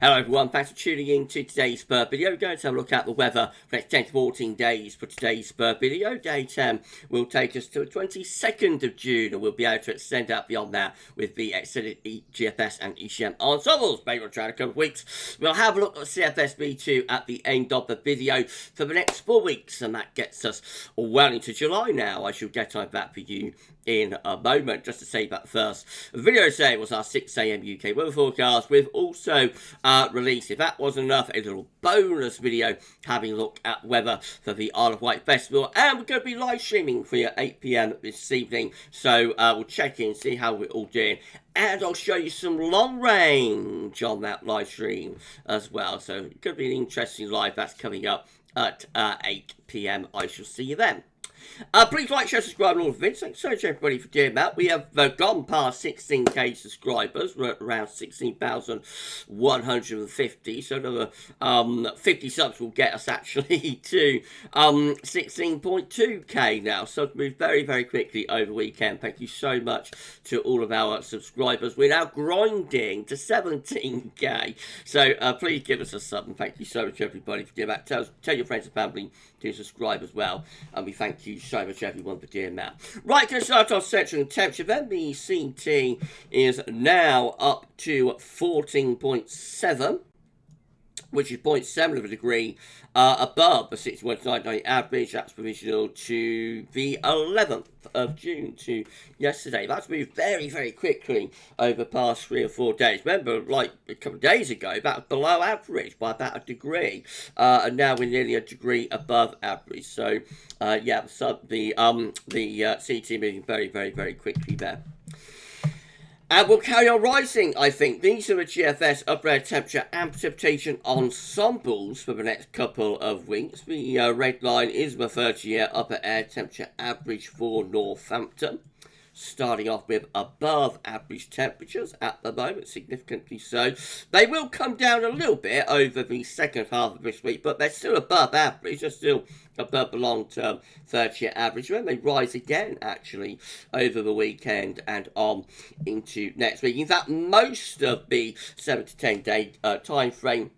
Hello everyone, thanks for tuning in to today's Spur video. We're going to have a look at the weather for the next 10 to 14 days for today's Spur video. Day 10 will take us to the 22nd of June and we'll be able to extend out beyond that with the extended GFS and ECM ensembles. Maybe we'll try in a couple of weeks. We'll have a look at CFS V2 at the end of the video for the next 4 weeks, and that gets us well into July now. I shall get on that for you in a moment. Just to say that first, the video today was our 6 AM UK weather forecast. We've also released, if that wasn't enough, a little bonus video having a look at weather for the Isle of Wight Festival, and we're going to be live streaming for you at 8 PM this evening, so we'll check in, see how we're all doing, and I'll show you some long range on that live stream as well. So it could be an interesting live that's coming up at 8 PM. I shall see you then. Please like, share, subscribe, and all the vids. Thanks so much everybody for doing that. We have gone past 16k subscribers. We're at around 16,150. So another 50 subs will get us actually to 16.2k now. So it's moved very, very quickly over the weekend. Thank you so much to all of our subscribers. We're now grinding to 17k. So please give us a sub, and thank you so much everybody for doing that. Tell your friends and family to subscribe as well. And we thank you so much everyone for doing that. Right, going to start off section temperature then. The CT is now up to 14.7, which is 0.7 of a degree above the 61.99 average. That's provisional to the 11th of June to yesterday. That's moved very, very quickly over the past 3 or 4 days. Remember, like a couple of days ago, that was below average by about a degree, and now we're nearly a degree above average. So, yeah, so the CT moving very, very, very quickly there. And we'll carry on rising, I think. These are the GFS upper air temperature and precipitation ensembles for the next couple of weeks. The red line is the 30-year upper air temperature average for Northampton, starting off with above average temperatures at the moment, significantly so. They will come down a little bit over the second half of this week, but they're still above average. They're still above the long-term 30-year average. When they rise again, actually, over the weekend and on into next week. In fact, most of the 7 to 10 day time frame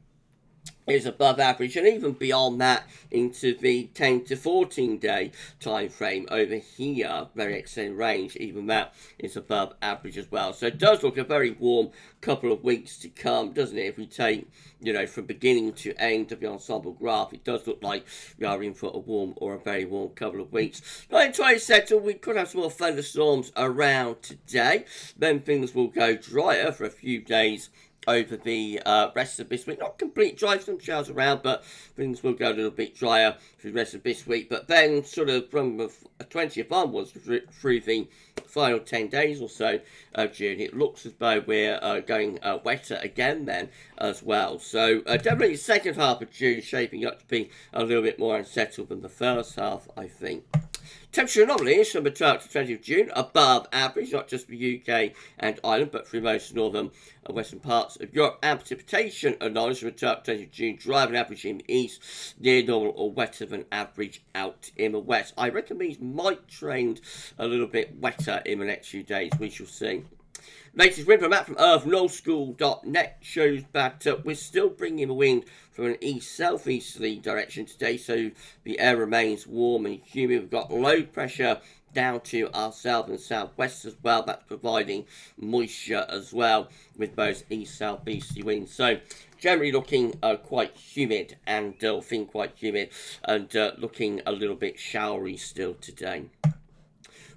is above average, and even beyond that into the 10 to 14 day time frame over here, very extended range, even that is above average as well. So it does look a very warm couple of weeks to come, doesn't it? If we take, you know, from beginning to end of the ensemble graph, it does look like we are in for a warm or a very warm couple of weeks. Not entirely settled. We could have some more thunderstorms around today, then things will go drier for a few days over the rest of this week. Not complete dry, some showers around, but things will go a little bit drier for the rest of this week. But then sort of from the 20th onwards through the final 10 days or so of June, it looks as though we're going wetter again then as well. So definitely the second half of June shaping up to be a little bit more unsettled than the first half, I think. Temperature anomalies from the 12th to 20th of June, above average, not just for the UK and Ireland, but through most northern and western parts of Europe. And precipitation anomalies from the 12th to 20th of June, dry than average in the east, near normal or wetter than average out in the west. I reckon these might trend a little bit wetter in the next few days. We shall see. Latest Windflow Map from earthnullschool.net shows that we're still bringing the wind from an east-southeasterly direction today, so the air remains warm and humid. We've got low pressure down to our south and southwest as well. That's providing moisture as well with those east-southeasterly winds. So generally looking quite humid and feeling quite humid and looking a little bit showery still today.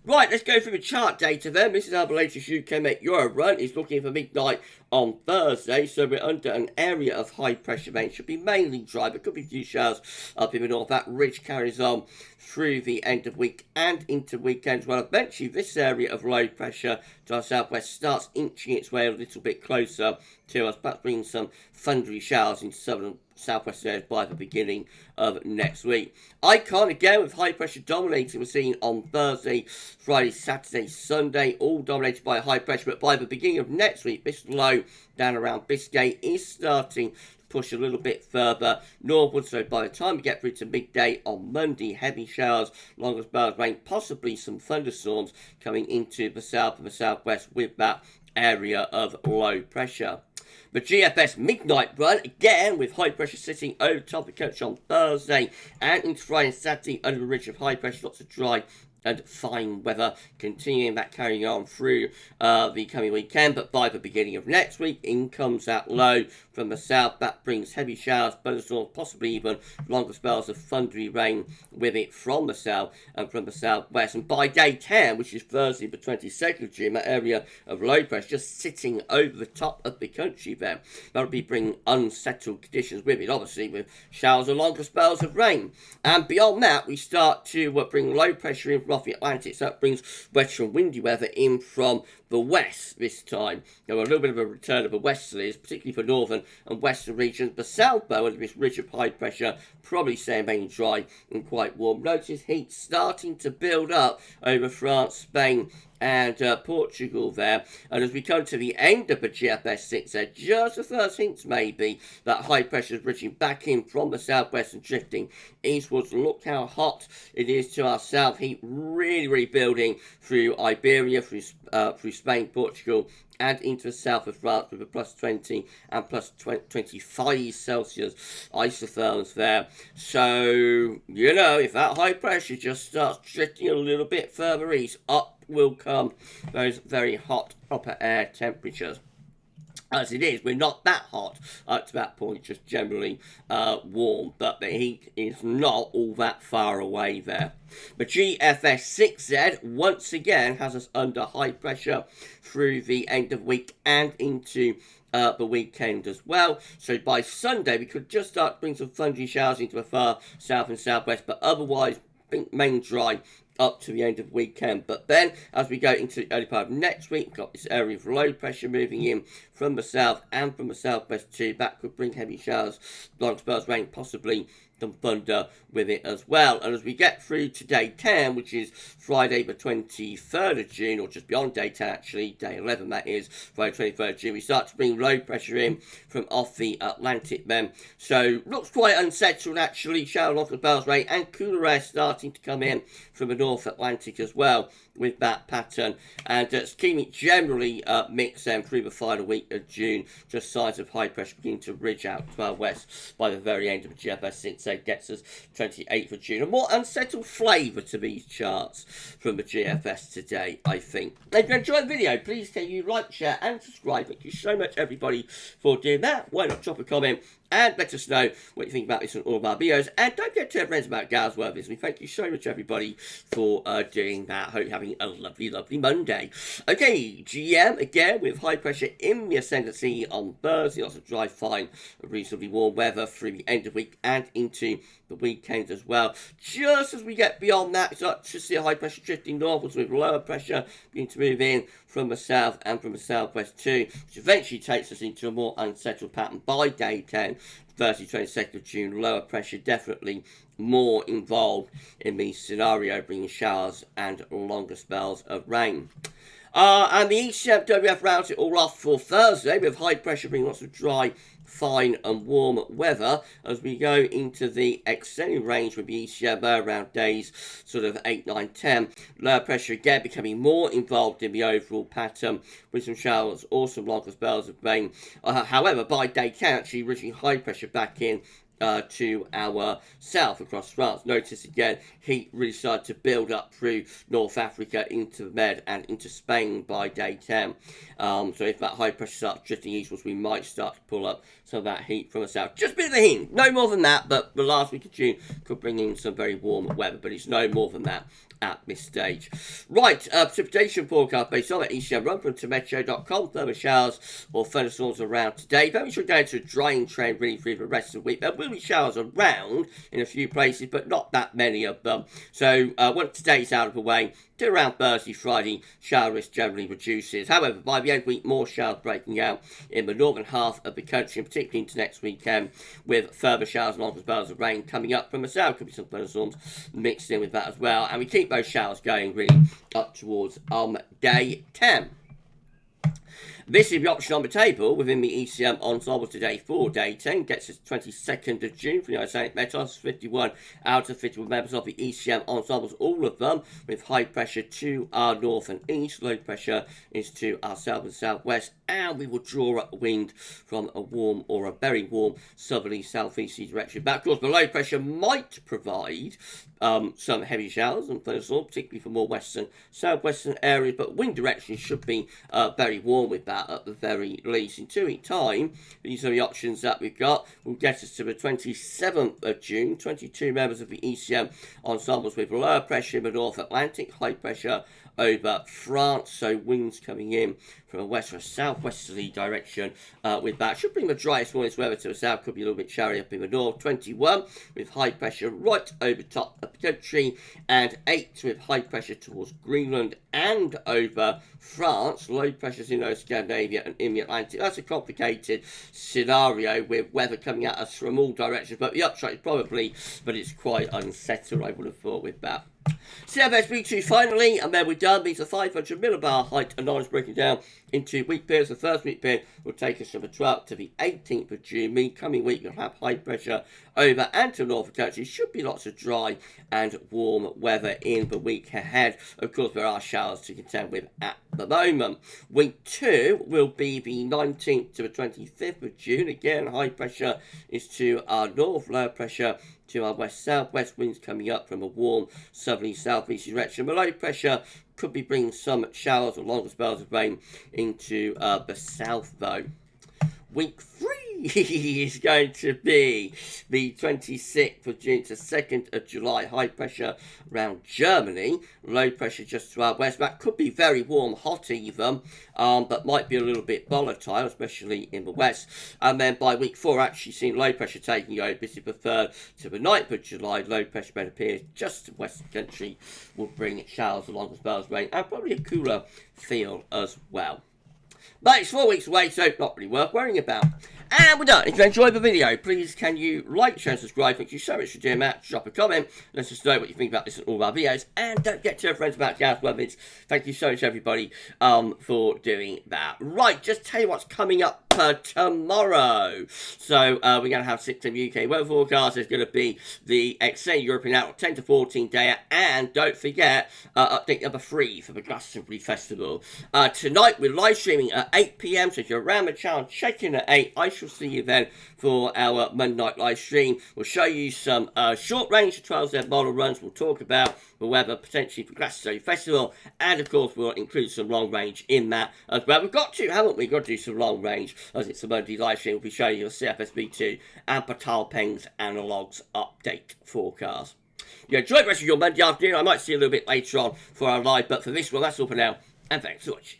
Right, let's go through the chart data then. This is how the latest UK Met Euro run is looking for midnight on Thursday. So we're under an area of high pressure rain. Should be mainly dry, but could be a few showers up in the north. That ridge carries on through the end of week and into weekend. Well, eventually this area of low pressure to our southwest starts inching its way a little bit closer to us, perhaps bringing some thundery showers in southern southwest areas by the beginning of next week. Icon again with high pressure dominating. We're seeing on Thursday, Friday, Saturday, Sunday, all dominated by high pressure. But by the beginning of next week, this low down around Biscay is starting to push a little bit further northward. So by the time we get through to midday on Monday, heavy showers, long spells of rain, possibly some thunderstorms coming into the south and the southwest with that area of low pressure. The GFS midnight run, again with high pressure sitting over top of the country on Thursday and into Friday and Saturday under a ridge of high pressure, lots of dry and fine weather, continuing that carrying on through the coming weekend. But by the beginning of next week, in comes that low from the south. That brings heavy showers, thunderstorms, possibly even longer spells of thundery rain with it from the south and from the southwest. And by day 10, which is Thursday the 22nd of June, that area of low pressure just sitting over the top of the country there. That'll be bringing unsettled conditions with it, obviously, with showers and longer spells of rain. And beyond that, we start to bring low pressure in from off the Atlantic, so that brings wetter and windy weather in from the west this time. There were a little bit of a return of the westerlies, particularly for northern and western regions. The south, though, under this ridge of high pressure, probably staying mainly dry and quite warm. Notice heat starting to build up over France, Spain, and Portugal there. And as we come to the end of the GFS 6 there, just the first hints maybe that high pressure is reaching back in from the southwest and drifting eastwards. Look how hot it is to our south. Heat really building through Iberia, through Spain, Portugal, and into the south of France with a plus 20 and plus 25 Celsius isotherms there. So, you know, if that high pressure just starts drifting a little bit further east, up will come those very hot upper air temperatures. As it is, we're not that hot up to that point, just generally warm, but the heat is not all that far away there. The GFS 6Z once again has us under high pressure through the end of week and into the weekend as well. So by Sunday, we could just start to bring some thundery showers into the far south and southwest, but otherwise, main dry up to the end of the weekend. But then, as we go into the early part of next week, we've got this area of low pressure moving in from the south and from the southwest too. That could bring heavy showers, long spells of rain, possibly some thunder with it as well. And as we get through to day 10, which is Friday the 23rd of June, or just beyond day 10 actually, day 11 that is, Friday 23rd of June, we start to bring low pressure in from off the Atlantic then. So looks quite unsettled actually, shower, long spells of rain, and cooler air starting to come in from the North Atlantic as well with that pattern. And keeping it generally mixed then through the final week of June, just signs of high pressure beginning to ridge out to our west by the very end of the GFS 6 gets us 28th of June. A more unsettled flavour to these charts from the GFS today, I think. If you enjoyed the video, please can you like, share and subscribe. Thank you so much everybody for doing that. Why not drop a comment and let us know what you think about this on all of our videos. And don't forget to tell friends about GavsWeatherVids. We thank you so much everybody for doing that. Hope you're having a lovely Monday. Okay, GM again with high pressure in the ascendancy on Thursday. Lots of dry, fine, reasonably warm weather through the end of the week and into the weekend as well. Just as we get beyond that, we start to see a high pressure drifting northwards with lower pressure beginning to move in from the south and from the southwest too, which eventually takes us into a more unsettled pattern by day 10, Thursday 22nd of June. Lower pressure definitely more involved in the scenario, bringing showers and longer spells of rain. And the ECMWF rounds it all off for Thursday with high pressure bringing lots of dry, fine and warm weather as we go into the extended range with the ECM around days sort of 8, 9, 10. Lower pressure again becoming more involved in the overall pattern with some showers or some longer spells of rain. However, by day 10 actually reaching high pressure back in to our south across France. Notice again, heat really started to build up through North Africa into the Med and into Spain by day 10. So if that high pressure starts drifting eastwards, we might start to pull up some of that heat from the south. Just a bit of a hint, no more than that, but the last week of June could bring in some very warm weather, but it's no more than that at this stage. Right, precipitation forecast based on the ECM run from meteo.com. Thermal showers or thunderstorms around today. Very sure going to a drying trend really through the rest of the week. There will be showers around in a few places, but not that many of them. So once today's out of the way, to around Thursday, Friday, shower risk generally reduces. However, by the end of the week, more showers breaking out in the northern half of the country, and particularly into next weekend, with further showers and longer spells of rain coming up from the south. Could be some thunderstorms mixed in with that as well. And we keep those showers going really up towards day 10. This is the option on the table within the ECM Ensemble today for day 10. Gets us 22nd of June for the Oceanic Metals. 51 out of 51 members of the ECM Ensembles, all of them with high pressure to our north and east. Low pressure is to our south and southwest and we will draw up wind from a warm or a very warm southerly southeasterly direction. But of course, the low pressure might provide some heavy showers and thunderstorms, particularly for more western, southwestern areas. But wind direction should be very warm with that at the very least. In 2 weeks' time, these are the options that we've got. Will get us to the 27th of June. 22 members of the ECM ensembles with lower pressure in the North Atlantic, high pressure over France, so winds coming in from a west or southwesterly direction with that. Should bring the driest morning's weather to the south, could be a little bit showery up in the north. 21 with high pressure right over top of the country, and 8 with high pressure towards Greenland and over France. Low pressures in Scandinavia and in the Atlantic. That's a complicated scenario with weather coming at us from all directions, but the upshot is probably, but it's quite unsettled, I would have thought, with that. CFS Weeklies finally, and then we're done. These are 500 millibar height anomalies broken down into week periods. The first week period will take us from the 12th to the 18th of June. The coming week will have high pressure over and to the north of the country. Should be lots of dry and warm weather in the week ahead. Of course, there are showers to contend with at the moment. Week 2 will be the 19th to the 25th of June. Again, high pressure is to our north, low pressure to our west-southwest, winds coming up from a warm southerly southeast direction. The low pressure could be bringing some showers or longer spells of rain into the south, though. Week 3 is going to be the 26th of June to 2nd of July. High pressure around Germany, low pressure just to our west. That could be very warm, hot even, but might be a little bit volatile, especially in the west. And then by week 4, actually seeing low pressure taking over. This is the 3rd to the 9th of July. Low pressure then appears just to the west of the country, will bring showers along as well as rain, and probably a cooler feel as well. But it's 4 weeks away, so not really worth worrying about. And we're done. If you enjoyed the video, please can you like, share, and subscribe. Thank you so much for doing that. Drop a comment. Let us know what you think about this and all of our videos. And don't forget to tell your friends about GavsWeatherVids. Thank you so much, everybody, for doing that. Right, just tell you what's coming up tomorrow. So we're going to have 6 UK weather forecast. There's going to be the extended European Outlook 10 to 14 day, and don't forget update number 3 for the Glastonbury Festival. Tonight we're live streaming at 8 PM, so if you're around the channel, check in at 8. I shall see you then for our Monday night live stream. We'll show you some short range 12Z model runs. We'll talk about the weather potentially for Glastonbury Festival, and of course we'll include some long range in that as well. We've got to, haven't we? Got to do some long range, as it's a Monday live stream. We'll be showing you a CFS V2 and Patal Peng's Analogues update forecast. Yeah, enjoy the rest of your Monday afternoon. I might see you a little bit later on for our live, but for this one, that's all for now, and thanks for watching.